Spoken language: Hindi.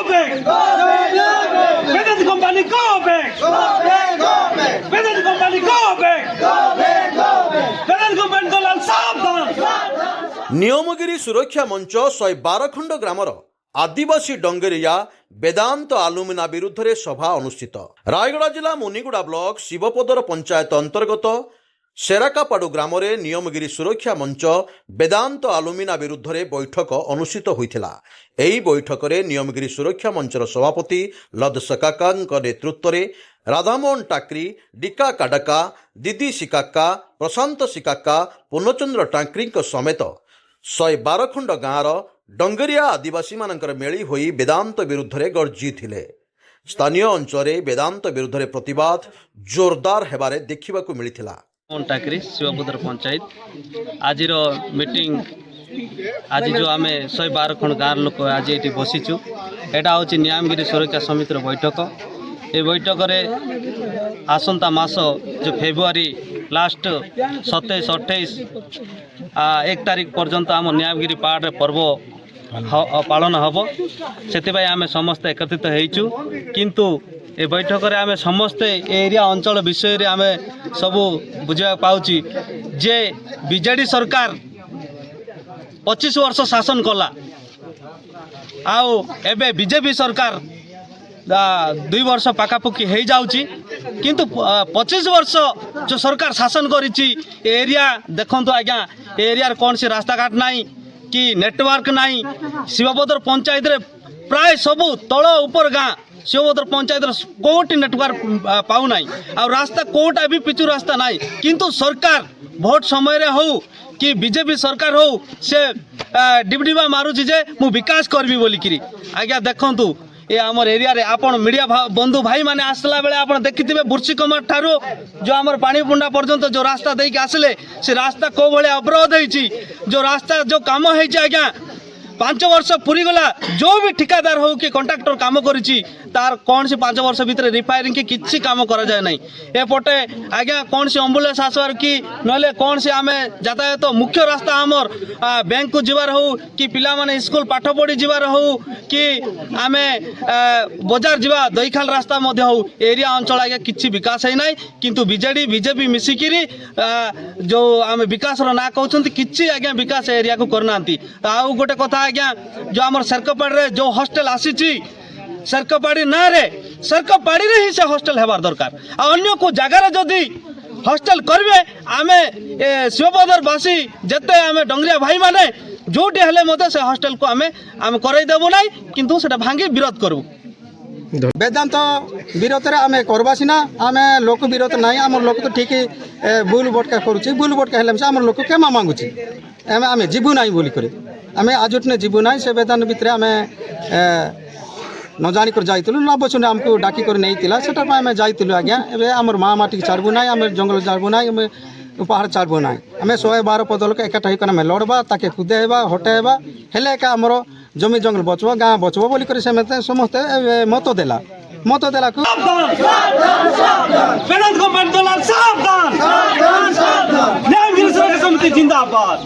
back! Vedant company go back! Vedant company go back! Vedant company দলাল সাবধান! নিয়মগিরি সুরক্ষা মঞ্চ 112 খণ্ড গ্রামর আদিবাসী ডঙ্গেরিয়া বেদান্ত আলুমিনা বিরুদ্ধে সভা অনুষ্ঠিত। রায়গড়া জেলা মুনিগুড়া ব্লক শিবপদর পঞ্চায়েত অন্তর্গত সেরাকাপাড়ু গ্রামে নিয়মগিরি সুরক্ষা মঞ্চ বেদান্ত আলুমিনা বিরুদ্ধে বৈঠক অনুষ্ঠিত হয়েছিল। এই বৈঠকরে নিয়মগিরি সুরক্ষা মঞ্চর সভাপতি লদ সকাকাঙ্ক নেতৃত্বে রাধামোহন টাকরি, ডিকা কাডাকা, দিদি সিকাক্কা, প্রশান্ত সিকাক্কা, ପୂର୍ଣ୍ଣଚନ୍ଦ୍ର ଟାଙ୍କ୍ରିଙ୍କ ସମେତ 112 ଖଣ୍ଡ ଗାଁର ଡଙ୍ଗରିଆ ଆଦିବାସୀମାନଙ୍କର ମେଳି ହୋଇ ବେଦାନ୍ତ ବିରୁଦ୍ଧରେ ଗର୍ଜିଥିଲେ। ସ୍ଥାନୀୟ ଅଞ୍ଚଳରେ ବେଦାନ୍ତ ବିରୁଦ୍ଧରେ ପ୍ରତିବାଦ ଜୋରଦାର ହେବାରେ ଦେଖିବାକୁ ମିଳିଥିଲା। टाकरी शिवपुर पंचायत आज मीटिंग आज जो आम 112 खंड गाँव लोक आज ये बसीचु यहाँ हूँ नियमगिरी सुरक्षा समितिर बैठक। ये बैठक में आसंता मास जो फेब्रुआरी लास्ट 27, 28, 1 तारिख पर्यंत आम नियमगिरी पहाड़ पर्व पालन हम से आम समस्ते एकत्रित होइचु। किंतु ए बैठक में आम समस्ते एरिया अंचल विषय रे आम सब बुझा पाउची जे बीजेडी सरकार 25 वर्ष शासन कला आउ एबे बीजेपी सरकार 2 वर्ष पाखापुखी हो जाऊँगी। किंतु 25 वर्ष जो सरकार शासन करिछि एरिया देखंतु आज्ञा एरिया कौन सी रास्ता घाट नहीं कि नेटवर्क नहीं। शिवपदर पंचायत रे प्राय सबू तल ऊपर गाँ शिवपदर पंचायत कोटी नेटवर्क पाऊ नहीं आ रास्ता कोटा भी पिचु रास्ता नहीं। किंतु सरकार भोट समय रे हो कि बीजेपी सरकार हो से डिबडिबा मारुछि जे मु विकास करबी बोलिकिरी। आज्ञा देखंतु ये आमर एरिया रे आपण मीडिया बंधु भाई माने आसला बेले आपण देखिथिबे बुर्सी कमर ठारू जो आमर पानी पुंडा पर्यंत जो रास्ता देके आसले से रास्ता को भले अवरोध होईची। जो रास्ता जो काम होईची आज्ञा 5 वर्ष पूरी गला जो भी ठिकादार हो कि कॉन्ट्रैक्टर काम करिची तार कौन सी 5 वर्ष भीतर रिपेयरिंग की किसी काम करा जाए नहीं। एपटे आज्ञा कौन सी एम्बुलेंस आसवार कि नले कौन सी आम यातायात तो मुख्य रास्ता आमर बैंक को जीवार हो कि पिला माने स्कूल पाठ पढ़ी जीवार हो कि आम बजार जीवा दईखाल रास्ता मध्य हो एरिया अंचल आज्ञा किसी विकास है ना। किंतु बीजेडी बीजेपी मिसिकिरी जो आम विकास ना कहते किसी आज्ञा विकास एरिया को करना। आउ गोटे कथा आज्ञा जो आमर सरकपाड़ रे जो हॉस्टल आसीची सरकपाड़ी ना रे सरकपाड़ी रे ही से हॉस्टल हेबार दरकार। अन्य को जगार जदि हॉस्टल करबे आमे शिवपदर बासी जते आमे डंगरिया भाई माने जोटी हेले मते से हॉस्टल को आमे करई देबो नाही। किंतु सेटा भांगी विरोध करबो। वेदांत विरोध रे आमे करबा सिना आमे लोक विरोध नाही। आम लोक तो ठीक बुल बटका करूची बुल बटका हेले से आम लोक केमा मांगुची आमे जीवु नाही बोली करे आमे आजुटने जीवु नाही। से वेदांत भितरे आमे न जानी कर जाइतलु न बचने आमको डाकी कर नहीं तिला सेटा आमे जाइतलु आज्ञा। एबे हमर माँ माटी छाड़बु नाही आमे जंगल छाड़बु नाही आमे पहाड़ छाड़बु नाही। आमे 112 पद लोक एकाटा होकर आमे लड़बा ताके खुदेबा हटेबा हेले का हमर जमी जंगल बचबो गाँ बचबो बोली कर समस्ते मत देला को Vedant company দলাল সাবধান! নিয়মগিরি সুরক্ষা সমিতি জিন্দাবাদ!